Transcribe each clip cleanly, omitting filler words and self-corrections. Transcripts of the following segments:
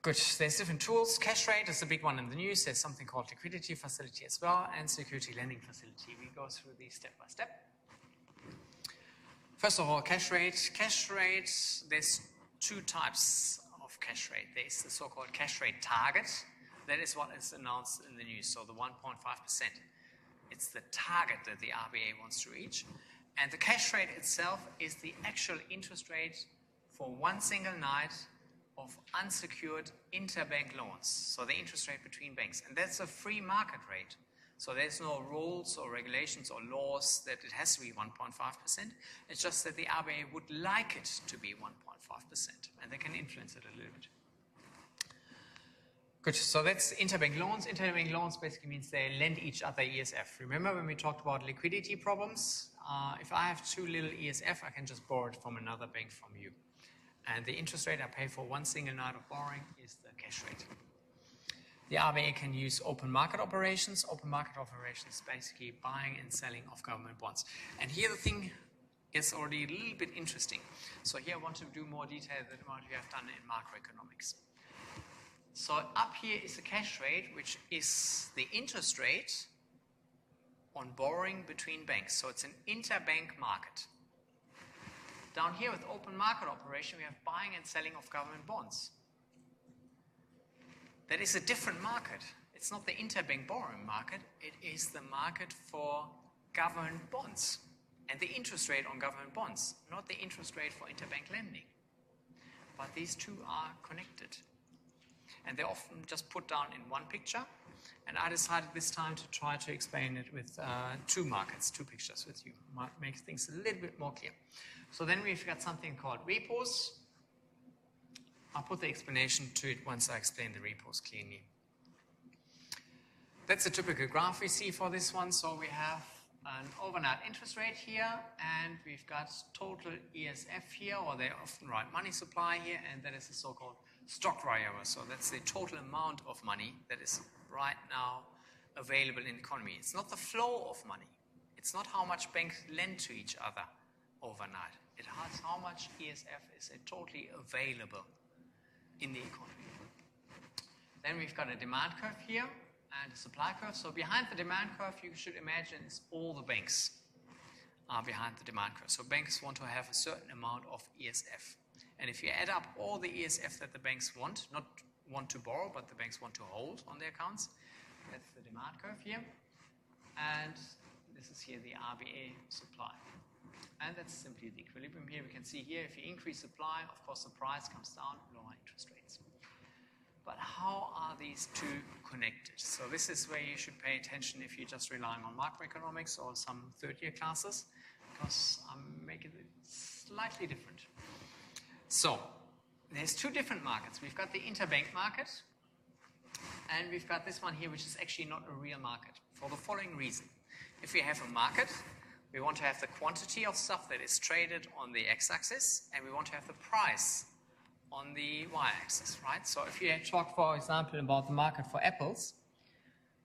Good. There's different tools. Cash rate is a big one in the news. There's something called liquidity facility as well, and security lending facility. We go through these step by step. First of all, cash rate. Cash rate, there's two types of cash rate. There's the so-called cash rate target. That is what is announced in the news, so the 1.5%. It's the target that the RBA wants to reach. And the cash rate itself is the actual interest rate for one single night of unsecured interbank loans. So the interest rate between banks. And that's a free market rate. So there's no rules or regulations or laws that it has to be 1.5%. It's just that the RBA would like it to be 1.5%. And they can influence it a little bit. Good, so that's interbank loans. Interbank loans basically means they lend each other ESF. Remember when we talked about liquidity problems? If I have too little ESF, I can just borrow it from another bank from you. And the interest rate I pay for one single night of borrowing is the cash rate. The RBA can use open market operations. Open market operations basically buying and selling of government bonds. And here the thing gets already a little bit interesting. So here I want to do more detail than what we have done in macroeconomics. So up here is the cash rate, which is the interest rate on borrowing between banks. So it's an interbank market. Down here with open market operation, we have buying and selling of government bonds. That is a different market. It's not the interbank borrowing market. It is the market for government bonds and the interest rate on government bonds, not the interest rate for interbank lending. But these two are connected. And they're often just put down in one picture. And I decided this time to try to explain it with two markets, two pictures with you. Might make things a little bit more clear. So then we've got something called repos. I'll put the explanation to it once I explain the repos clearly. That's a typical graph we see for this one. So we have an overnight interest rate here, and we've got total ESF here, or they often write money supply here, and that is the so-called stock variable. So that's the total amount of money that is right now available in the economy. It's not the flow of money. It's not how much banks lend to each other overnight. It has how much ESF is totally available in the economy. Then we've got a demand curve here and a supply curve. So behind the demand curve, you should imagine it's all the banks are behind the demand curve. So banks want to have a certain amount of ESF. And if you add up all the ESF that the banks want, not want to borrow, but the banks want to hold on their accounts, that's the demand curve here. And this is here the RBA supply. And that's simply the equilibrium here. We can see here, if you increase supply, of course the price comes down, lower interest rates. But how are these two connected? So this is where you should pay attention if you're just relying on macroeconomics or some third-year classes, because I'm making it slightly different. So there's two different markets. We've got the interbank market, and we've got this one here, which is actually not a real market, for the following reason. If we have a market, we want to have the quantity of stuff that is traded on the x-axis, and we want to have the price on the y-axis, right? So if you talk, for example, about the market for apples,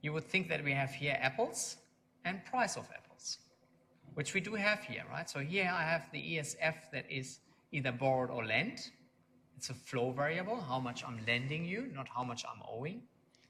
you would think that we have here apples and price of apples, which we do have here, right? So here I have the ESF that is either borrowed or lent. It's a flow variable, how much I'm lending you, not how much I'm owing.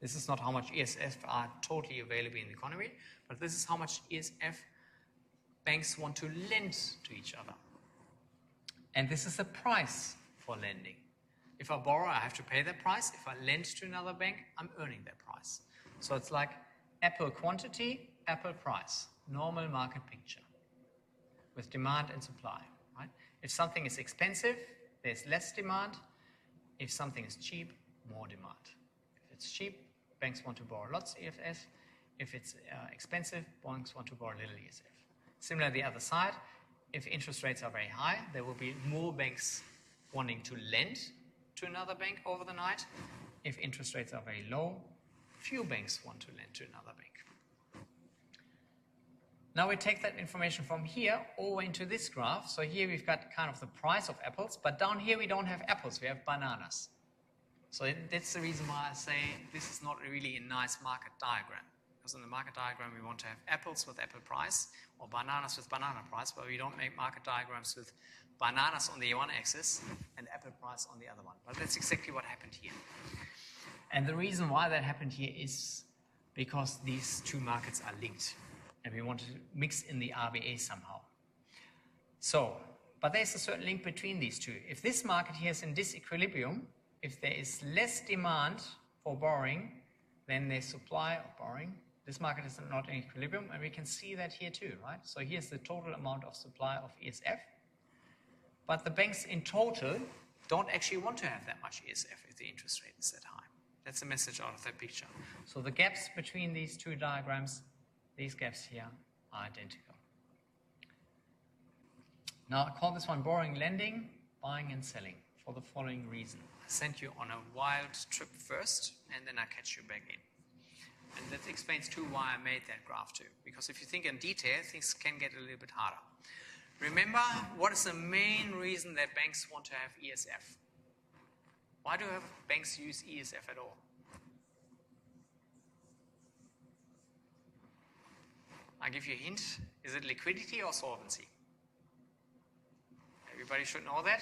This is not how much ESF are totally available in the economy, but this is how much ESF banks want to lend to each other. And this is the price for lending. If I borrow, I have to pay that price. If I lend to another bank, I'm earning that price. So it's like apple quantity, apple price, normal market picture with demand and supply, right? If something is expensive, there's less demand. If something is cheap, more demand. If it's cheap, banks want to borrow lots of ESF. If it's expensive, banks want to borrow little ESF. Similar the other side, if interest rates are very high, there will be more banks wanting to lend to another bank over the night. If interest rates are very low, few banks want to lend to another bank. Now we take that information from here over into this graph. So here we've got kind of the price of apples, but down here we don't have apples, we have bananas. So that's the reason why I say this is not really a nice market diagram. Because in the market diagram we want to have apples with apple price or bananas with banana price, but we don't make market diagrams with bananas on the one axis and apple price on the other one. But that's exactly what happened here. And the reason why that happened here is because these two markets are linked and we want to mix in the RBA somehow. So, but there's a certain link between these two. If this market here is in disequilibrium, if there is less demand for borrowing than the supply of borrowing, this market is not in equilibrium, and we can see that here too, right? So here's the total amount of supply of ESF, but the banks in total don't actually want to have that much ESF if the interest rate is that high. That's the message out of that picture. So the gaps between these two diagrams, these gaps here, are identical. Now I call this one borrowing, lending, buying and selling for the following reason. I sent you on a wild trip first, and then I catch you back in. And that explains too why I made that graph too. Because if you think in detail, things can get a little bit harder. Remember, what is the main reason that banks want to have ESF? Why do banks use ESF at all? I'll give you a hint. Is it liquidity or solvency? Everybody should know that.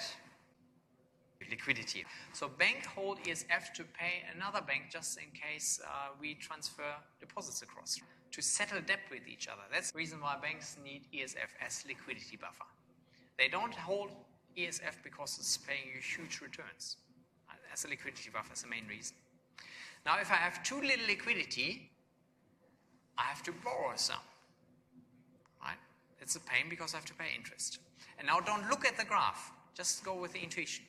Liquidity. So banks hold ESF to pay another bank just in case we transfer deposits across, to settle debt with each other. That's the reason why banks need ESF as liquidity buffer. They don't hold ESF because it's paying you huge returns. As a liquidity buffer is the main reason. Now if I have too little liquidity, I have to borrow some. Right? It's a pain because I have to pay interest. And now don't look at the graph, just go with the intuition.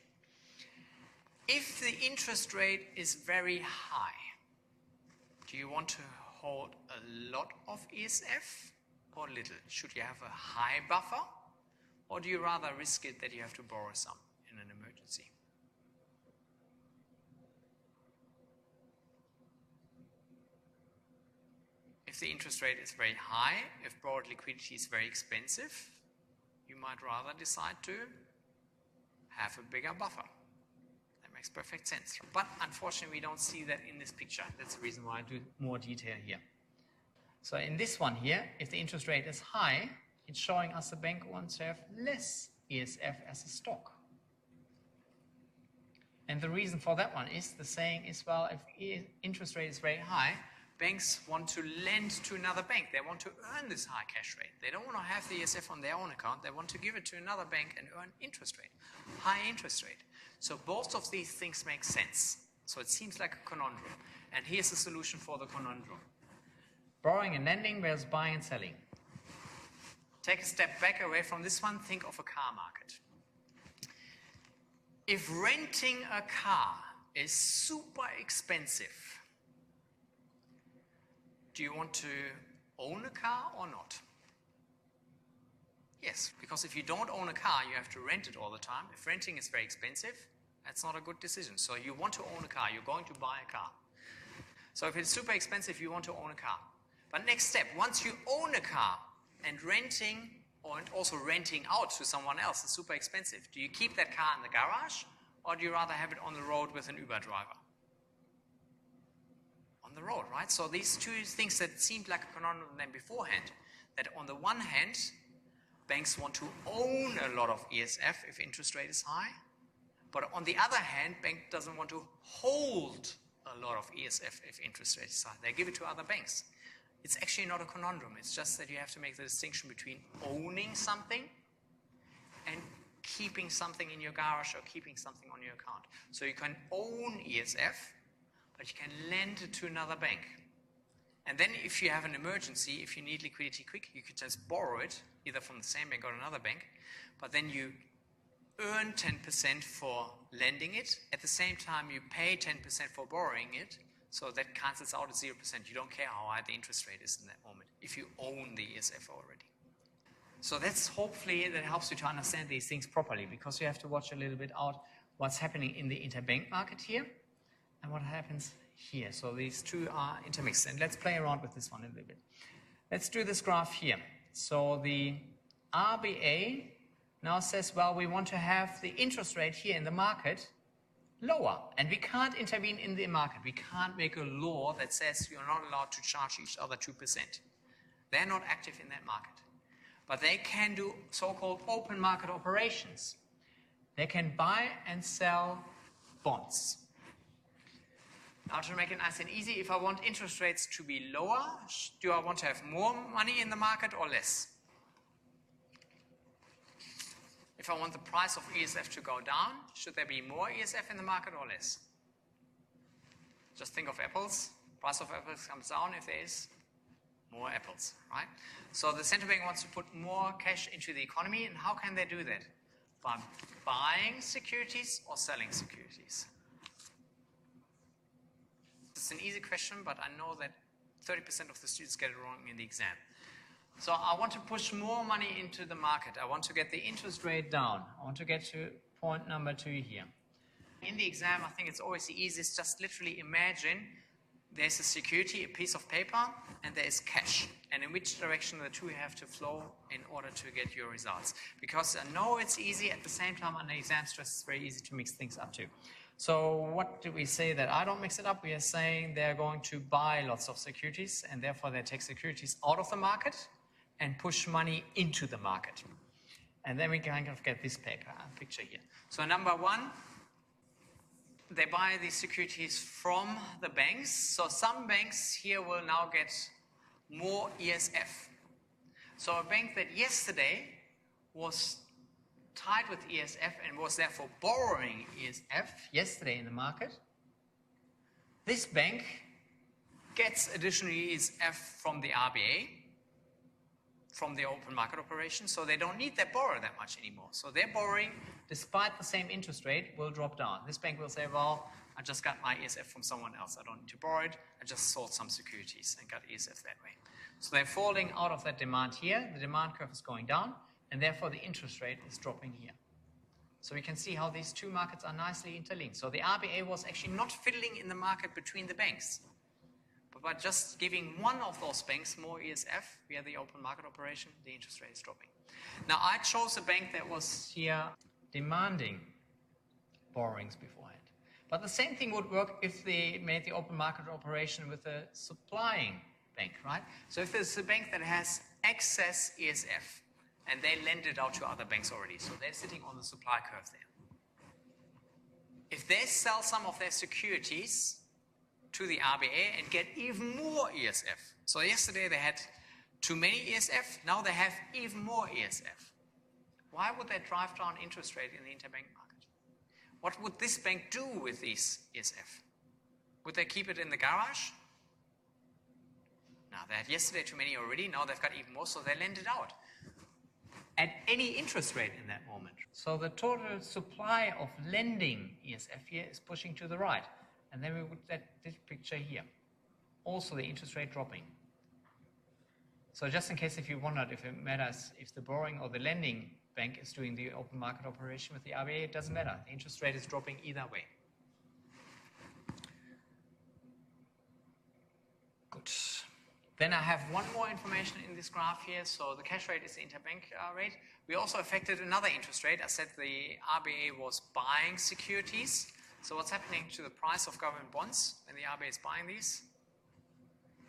If the interest rate is very high, do you want to hold a lot of ESF or little? Should you have a high buffer, or do you rather risk it that you have to borrow some in an emergency? If the interest rate is very high, if borrowed liquidity is very expensive, you might rather decide to have a bigger buffer. Makes perfect sense. But unfortunately, we don't see that in this picture. That's the reason why I do more detail here. So in this one here, if the interest rate is high, it's showing us the bank wants to have less ESF as a stock. And the reason for that one is the saying is, well, if interest rate is very high, banks want to lend to another bank. They want to earn this high cash rate. They don't want to have the ESF on their own account. They want to give it to another bank and earn interest rate, high interest rate. So both of these things make sense. So it seems like a conundrum. And here's the solution for the conundrum. Borrowing and lending versus buying and selling. Take a step back away from this one. Think of a car market. If renting a car is super expensive, do you want to own a car or not? Yes, because if you don't own a car, you have to rent it all the time. If renting is very expensive, that's not a good decision. So you want to own a car, you're going to buy a car. So if it's super expensive, you want to own a car. But next step, once you own a car and renting, or also renting out to someone else is super expensive, do you keep that car in the garage, or do you rather have it on the road with an Uber driver? On the road, right? So these two things that seemed like a conundrum then beforehand, that on the one hand, banks want to own a lot of ESF if interest rate is high, but on the other hand, bank doesn't want to hold a lot of ESF if interest rate is high. They give it to other banks. It's actually not a conundrum. It's just that you have to make the distinction between owning something and keeping something in your garage or keeping something on your account. So you can own ESF, but you can lend it to another bank. And then if you have an emergency, if you need liquidity quick, you could just borrow it, either from the same bank or another bank, but then you earn 10% for lending it. At the same time, you pay 10% for borrowing it, so that cancels out at 0%. You don't care how high the interest rate is in that moment, if you own the ESF already. So that's hopefully that helps you to understand these things properly, because you have to watch a little bit out what's happening in the interbank market here and what happens here. So these two are intermixed, and let's play around with this one a little bit. Let's do this graph here. So the RBA now says, well, we want to have the interest rate here in the market lower, and we can't intervene in the market. We can't make a law that says you're not allowed to charge each other 2%. They're not active in that market. But they can do so-called open market operations. they can buy and sell bonds. Now, to make it nice and easy, if I want interest rates to be lower, do I want to have more money in the market or less? If I want the price of ESF to go down, should there be more ESF in the market or less? Just think of apples. Price of apples comes down if there is more apples, right? So the central bank wants to put more cash into the economy, and how can they do that? By buying securities or selling securities? It's an easy question, but I know that 30% of the students get it wrong in the exam. So I want to push more money into the market. I want to get the interest rate down. I want to get to point number 2 here. In the exam, I think it's always the easiest. Just literally imagine there's a security, a piece of paper, and there is cash. And in which direction the two have to flow in order to get your results. Because I know it's easy, at the same time under exam stress it's very easy to mix things up too. So what do we say that I don't mix it up? We are saying they're going to buy lots of securities, and therefore they take securities out of the market and push money into the market. And then we kind of get this picture here. So number 1, they buy these securities from the banks. So some banks here will now get more ESF. So a bank that yesterday was tied with ESF and was therefore borrowing ESF yesterday in the market, this bank gets additional ESF from the RBA, from the open market operation, so they don't need their borrower that much anymore. So their borrowing, despite the same interest rate, will drop down. This bank will say, well, I just got my ESF from someone else. I don't need to borrow it. I just sold some securities and got ESF that way. So they're falling out of that demand here. The demand curve is going down, and therefore the interest rate is dropping here. So we can see how these two markets are nicely interlinked. So the RBA was actually not fiddling in the market between the banks. But by just giving one of those banks more ESF via the open market operation, the interest rate is dropping. Now, I chose a bank that was here demanding borrowings beforehand. But the same thing would work if they made the open market operation with a supplying bank, right? So if there's a bank that has excess ESF and they lend it out to other banks already, so they're sitting on the supply curve there. If they sell some of their securities to the RBA and get even more ESF. So yesterday they had too many ESF, now they have even more ESF. Why would they drive down interest rate in the interbank market? What would this bank do with these ESF? Would they keep it in the garage? Now, they had yesterday too many already, now they've got even more, so they lend it out at any interest rate in that moment. So the total supply of lending ESF here is pushing to the right. And then we would get this picture here. Also the interest rate dropping. So just in case if you wondered if it matters if the borrowing or the lending bank is doing the open market operation with the RBA, it doesn't matter. The interest rate is dropping either way. Good. Then I have one more information in this graph here. So the cash rate is the interbank rate. We also affected another interest rate. I said the RBA was buying securities. So what's happening to the price of government bonds when the RBA is buying these?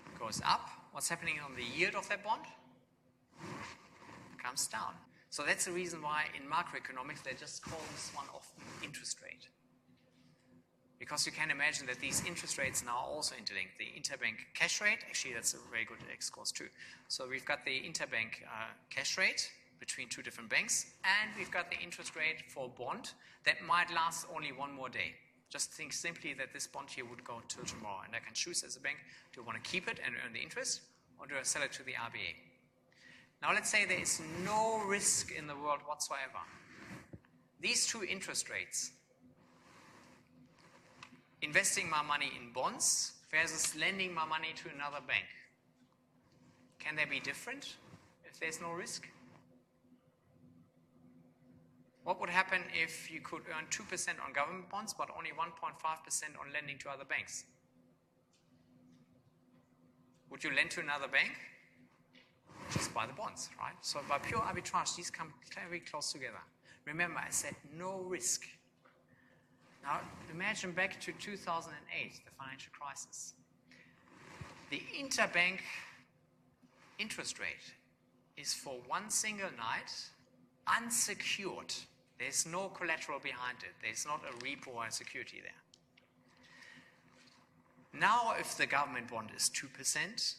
It goes up. What's happening on the yield of that bond? It comes down. So that's the reason why in macroeconomics they just call this one often interest rate. Because you can imagine that these interest rates now are also interlinked. The interbank cash rate, actually that's a very good X course too. So we've got the interbank cash rate between two different banks, and we've got the interest rate for a bond that might last only one more day. Just think simply that this bond here would go till tomorrow, and I can choose as a bank, do I want to keep it and earn the interest, or do I sell it to the RBA? Now let's say there is no risk in the world whatsoever. These two interest rates, investing my money in bonds versus lending my money to another bank, can they be different if there's no risk? What would happen if you could earn 2% on government bonds but only 1.5% on lending to other banks? Would you lend to another bank? Just buy the bonds, right? So by pure arbitrage, these come very close together. Remember, I said no risk. Now, imagine back to 2008, the financial crisis. The interbank interest rate is for one single night, unsecured, There's no collateral behind it. There's not a repo or a security there. Now, if the government bond is 2%,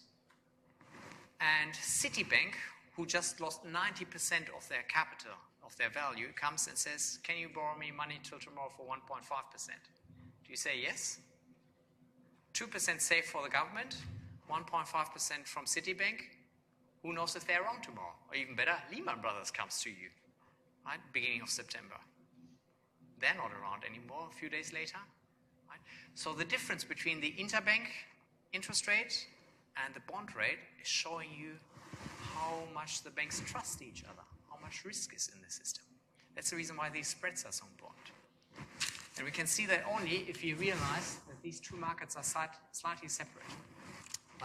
and Citibank, who just lost 90% of their capital, of their value, comes and says, can you borrow me money till tomorrow for 1.5%? Do you say yes? 2% safe for the government, 1.5% from Citibank. Who knows if they're wrong tomorrow? Or even better, Lehman Brothers comes to you, right? Beginning of September. They're not around anymore a few days later. Right? So the difference between the interbank interest rate and the bond rate is showing you how much the banks trust each other, how much risk is in the system. That's the reason why these spreads are so important. And we can see that only if you realize that these two markets are slightly separate.